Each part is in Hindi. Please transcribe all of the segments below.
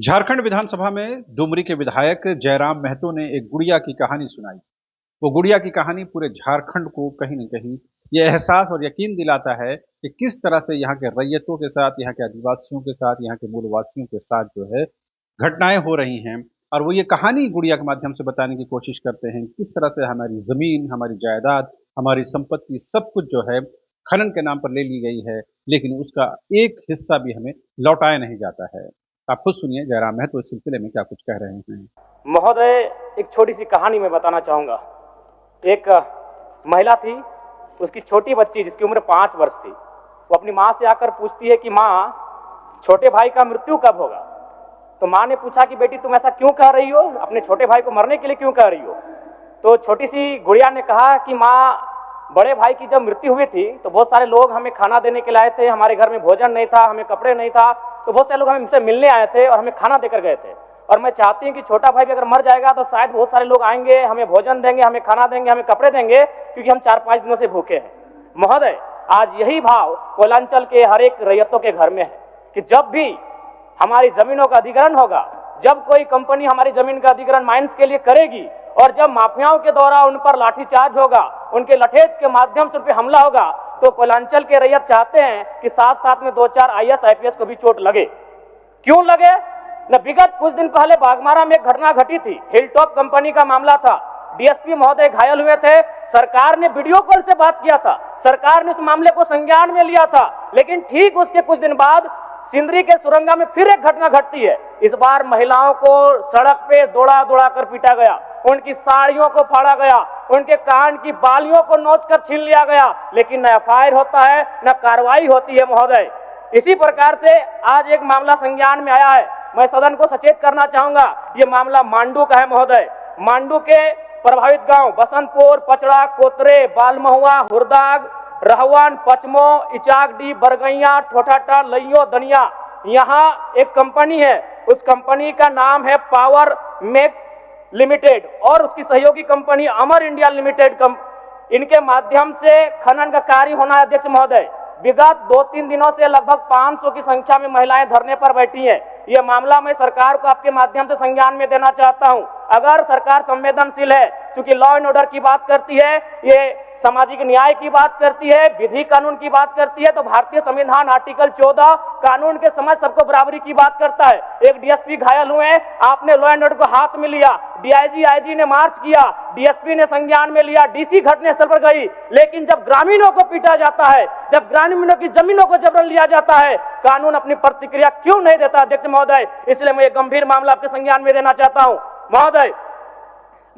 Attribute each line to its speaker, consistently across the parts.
Speaker 1: झारखंड विधानसभा में डुमरी के विधायक जयराम महतो ने एक गुड़िया की कहानी सुनाई। वो गुड़िया की कहानी पूरे झारखंड को कहीं न कहीं ये एहसास और यकीन दिलाता है कि किस तरह से यहाँ के रैयतों के साथ, यहाँ के आदिवासियों के साथ, यहाँ के मूलवासियों के साथ जो है घटनाएं हो रही हैं। और वो ये कहानी गुड़िया के माध्यम से बताने की कोशिश करते हैं किस तरह से हमारी ज़मीन, हमारी जायदाद, हमारी संपत्ति सब कुछ जो है खनन के नाम पर ले ली गई है, लेकिन उसका एक हिस्सा भी हमें लौटाया नहीं जाता है। आप खुद सुनिए जयराम महतो इस सिलसिले में क्या कुछ कह रहे हैं।
Speaker 2: महोदय, एक छोटी सी कहानी मैं बताना चाहूँगा। एक महिला थी, उसकी छोटी बच्ची जिसकी उम्र 5 वर्ष थी, वो अपनी माँ से आकर पूछती है कि माँ, छोटे भाई का मृत्यु कब होगा। तो माँ ने पूछा कि बेटी तुम ऐसा क्यों कह रही हो, अपने छोटे भाई को मरने के लिए क्यों कह रही हो। तो छोटी सी गुड़िया ने कहा कि माँ, बड़े भाई की जब मृत्यु हुई थी तो बहुत सारे लोग हमें खाना देने के लिए आए थे, हमारे घर में भोजन नहीं था, हमें कपड़े नहीं था, तो बहुत सारे लोग हमसे मिलने आए थे और हमें खाना देकर गए थे। और मैं चाहती हूँ कि छोटा भाई भी अगर मर जाएगा तो शायद बहुत सारे लोग आएंगे, हमें भोजन देंगे, हमें खाना देंगे, हमें कपड़े देंगे, क्योंकि हम 4-5 दिनों से भूखे हैं। महोदय, आज यही भाव कोयलांचल के हर एक रैयतों के घर में है कि जब भी हमारी जमीनों का अधिग्रहण होगा, जब कोई कंपनी हमारी जमीन का अधिग्रहण माइंस के लिए करेगी और जब माफियाओं के द्वारा उन पर लाठीचार्ज होगा, उनके लठेत के माध्यम से उन पर हमला होगा, तो कोयलांचल के रैयत चाहते हैं कि साथ साथ में 2-4 IAS IPS को भी चोट लगे। क्यों लगे न? विगत कुछ दिन पहले बागमारा में एक घटना घटी थी, हिलटॉप कंपनी का मामला था। DSP महोदय घायल हुए थे, सरकार ने वीडियो कॉल से बात किया था, सरकार ने उस मामले को संज्ञान में लिया था। लेकिन ठीक उसके कुछ दिन बाद सिंदरी के सुरंगा में फिर एक घटना घटती है। इस बार महिलाओं को सड़क पे दौड़ा दौड़ा कर पीटा गया, उनकी साड़ियों को फाड़ा गया, उनके कान की बालियों को नोच कर छीन लिया गया, लेकिन न FIR होता है न कार्रवाई होती है। महोदय, इसी प्रकार से आज एक मामला संज्ञान में आया है। मैं सदन को सचेत करना चाहूंगा, ये मामला मांडू का है। महोदय, मांडू के प्रभावित गांव बसंतपुर, पचड़ा, कोतरे, बालमहुआ, हुरदाग, रहवान, पचमो, इचाकडी, बरगैया, ठोठाटा, लइयो, दनिया, यहाँ एक कंपनी है। उस कंपनी का नाम है पावर मेक लिमिटेड और उसकी सहयोगी कंपनी अमर इंडिया लिमिटेड। इनके माध्यम से खनन का कार्य होना है। अध्यक्ष महोदय, विगत 2-3 दिनों से लगभग 500 की संख्या में महिलाएं धरने पर बैठी हैं। ये मामला मैं सरकार को आपके माध्यम से संज्ञान में देना चाहता हूं। अगर सरकार संवेदनशील है, क्योंकि लॉ एंड ऑर्डर की बात करती है, ये सामाजिक न्याय की बात करती है, विधि कानून की बात करती है, तो भारतीय संविधान आर्टिकल 14 कानून के समझ सबको बराबरी की बात करता है। एक DSP घायल हुए, आपने लॉ एंड ऑर्डर को हाथ में लिया, DIG IG ने मार्च किया, DSP ने संज्ञान में लिया, DC घटनास्थल पर गई, लेकिन जब ग्रामीणों को पीटा जाता है, जब ग्रामीणों की जमीनों को जबरन लिया जाता है, कानून अपनी प्रतिक्रिया क्यों नहीं देता। अध्यक्ष महोदय, इसलिए मैं एक गंभीर मामला आपके संज्ञान में देना चाहता हूं। महोदय,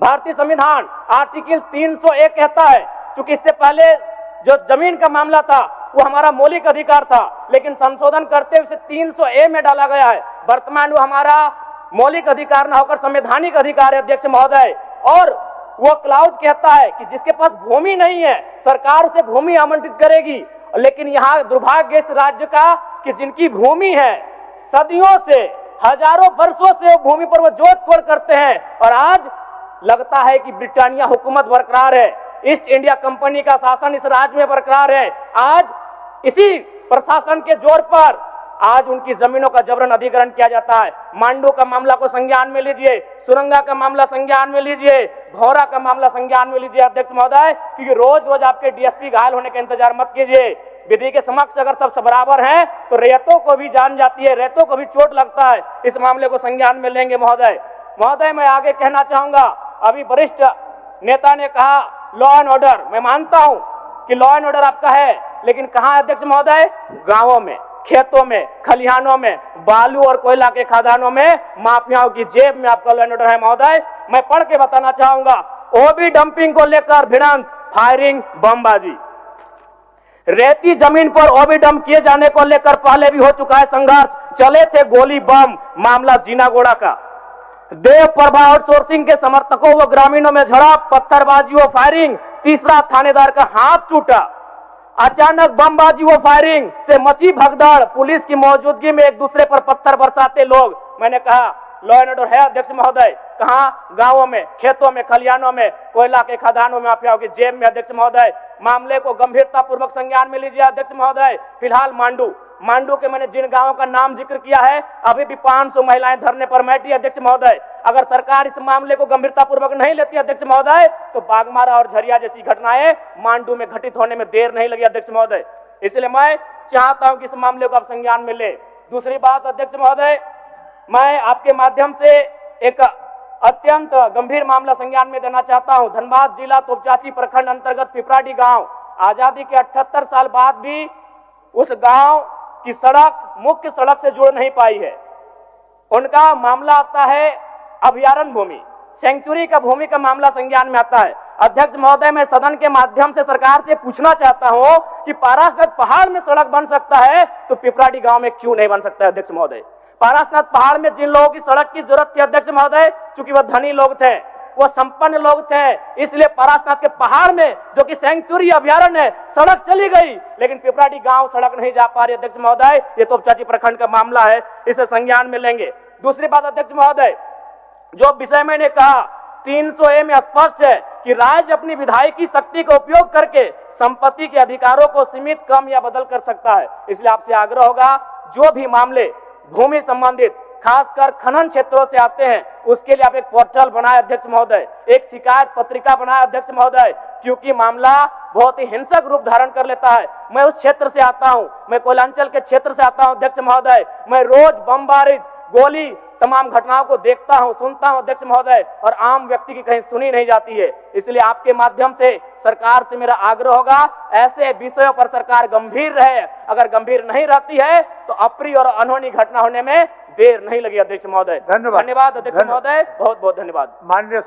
Speaker 2: भारतीय संविधान आर्टिकल 301 कहता है, क्योंकि इससे पहले जो जमीन का मामला था वो हमारा मौलिक अधिकार था, लेकिन संशोधन करते हुए 300A में डाला गया है। वर्तमान वो हमारा मौलिक अधिकार ना होकर संवैधानिक अधिकार है। अध्यक्ष महोदय, और वो क्लाउज कहता है कि जिसके पास भूमि नहीं है सरकार उसे भूमि आवंटित करेगी, लेकिन यहाँ दुर्भाग्य इस राज्य का कि जिनकी भूमि है, सदियों से, हजारों वर्षों से वो भूमि पर वो जोत तोड़ करते हैं, और आज लगता है कि ब्रिटानिया हुकूमत बरकरार है, ईस्ट इंडिया कंपनी का शासन इस राज्य में बरकरार है। आज इसी प्रशासन के जोर पर आज उनकी जमीनों का जबरन अधिग्रहण किया जाता है। मांडू का मामला को संज्ञान में लीजिए, सुरंगा का मामला संज्ञान में लीजिए, भौरा का मामला संज्ञान में लीजिए। अध्यक्ष महोदय, क्योंकि रोज रोज आपके DSP घायल होने का इंतजार मत कीजिए। विधि के समक्ष अगर सब बराबर हैं तो रैयतों को भी जान जाती है, रैयतों को भी चोट लगता है। इस मामले को संज्ञान में लेंगे। महोदय, मैं आगे कहना चाहूंगा, अभी वरिष्ठ नेता ने कहा लॉ एंड ऑर्डर, मैं मानता हूं कि लॉ एंड ऑर्डर आपका है, लेकिन कहां है अध्यक्ष महोदय? गांवों में, खेतों में, खलिहानों में, बालू और कोयला के खदानों में, माफियाओं की जेब में आपका लॉ एंड ऑर्डर है। महोदय, मैं पढ़ के बताना चाहूंगा, OB डंपिंग को लेकर भिड़ंत, फायरिंग, बमबाजी, रेती जमीन पर OB डंप किए जाने को लेकर पहले भी हो चुका है संघर्ष, चले थे गोली बम, मामला जीनागोड़ा का। देव प्रभा आउटसोर्सिंग के समर्थकों व ग्रामीणों में झड़प, पत्थरबाजी व फायरिंग, तीसरा थानेदार का हाथ टूटा। अचानक बमबाजी व फायरिंग से मची भगदड़, पुलिस की मौजूदगी में एक दूसरे पर पत्थर बरसाते लोग। मैंने कहा लॉ एंड ऑर्डर है अध्यक्ष महोदय? कहाँ? गांवों में, खेतों में, खलिहानों में, कोयला के खदानों में, माफियाओं की जेब में अध्यक्ष महोदय। मामले को गंभीरता पूर्वक संज्ञान में लीजिए अध्यक्ष महोदय। फिलहाल मांडू के मैंने जिन गांवों का नाम जिक्र किया है, अभी भी 500 महिलाएं धरने पर बैठी अध्यक्ष महोदय। अगर सरकार इस मामले को गंभीरता पूर्वक नहीं लेती अध्यक्ष महोदय, तो बागमारा और झरिया जैसी घटनाएं मांडू में घटित होने में देर नहीं लगी अध्यक्ष महोदय। इसलिए मैं चाहता हूं कि इस मामले को आप संज्ञान में ले। दूसरी बात अध्यक्ष महोदय, मैं आपके माध्यम से एक अत्यंत गंभीर मामला संज्ञान में देना चाहता हूं। धनबाद जिला तोपचाची प्रखंड अंतर्गत पिपराडी गांव, आजादी के 78 साल बाद भी उस गांव की सड़क मुख्य सड़क से जुड़ नहीं पाई है। उनका मामला आता है अभयारण्य भूमि, सेंचुरी का भूमि का मामला संज्ञान में आता है। अध्यक्ष महोदय, मैं सदन के माध्यम से सरकार से पूछना चाहता हूं कि पारसनाथ पहाड़ में सड़क बन सकता है तो पिपराडी गांव में क्यों नहीं बन सकता है अध्यक्ष महोदय? पारसनाथ पहाड़ में जिन लोगों की सड़क की जरूरत थी अध्यक्ष महोदय, चूंकि वह धनी लोग थे, वो संपन्न लोग थे, इसलिए पारसनाथ के पहाड़ में जो कि सेंचुरी अभयारण्य है, सड़क चली गई, लेकिन पिपराडी गांव सड़क नहीं जा पा रही अध्यक्ष महोदय। ये तोपचाची प्रखंड का मामला है, इसे संज्ञान में लेंगे। दूसरी बात अध्यक्ष महोदय, जो विषय मैंने कहा 300A में स्पष्ट है कि राज्य अपनी विधायकी शक्ति का उपयोग करके संपत्ति के अधिकारों को सीमित, कम या बदल कर सकता है। इसलिए आपसे आग्रह होगा, जो भी मामले भूमि संबंधित खासकर खनन क्षेत्रों से आते हैं, उसके लिए आप एक पोर्टल बनाए अध्यक्ष महोदय, एक शिकायत पत्रिका बनाए अध्यक्ष महोदय, क्योंकि मामला बहुत ही हिंसक रूप धारण कर लेता है। मैं उस क्षेत्र से आता हूं, मैं कोयलांचल के क्षेत्र से आता हूं अध्यक्ष महोदय। मैं रोज बमबारी, गोली, तमाम घटनाओं को देखता हूं, सुनता हूं अध्यक्ष महोदय, और आम व्यक्ति की कहीं सुनी नहीं जाती है। इसलिए आपके माध्यम से सरकार से मेरा आग्रह होगा, ऐसे विषयों पर सरकार गंभीर रहे। अगर गंभीर नहीं रहती है तो अप्रिय और अनहोनी घटना होने में देर नहीं लगी अध्यक्ष महोदय। धन्यवाद अध्यक्ष महोदय, बहुत बहुत धन्यवाद।
Speaker 3: माननीय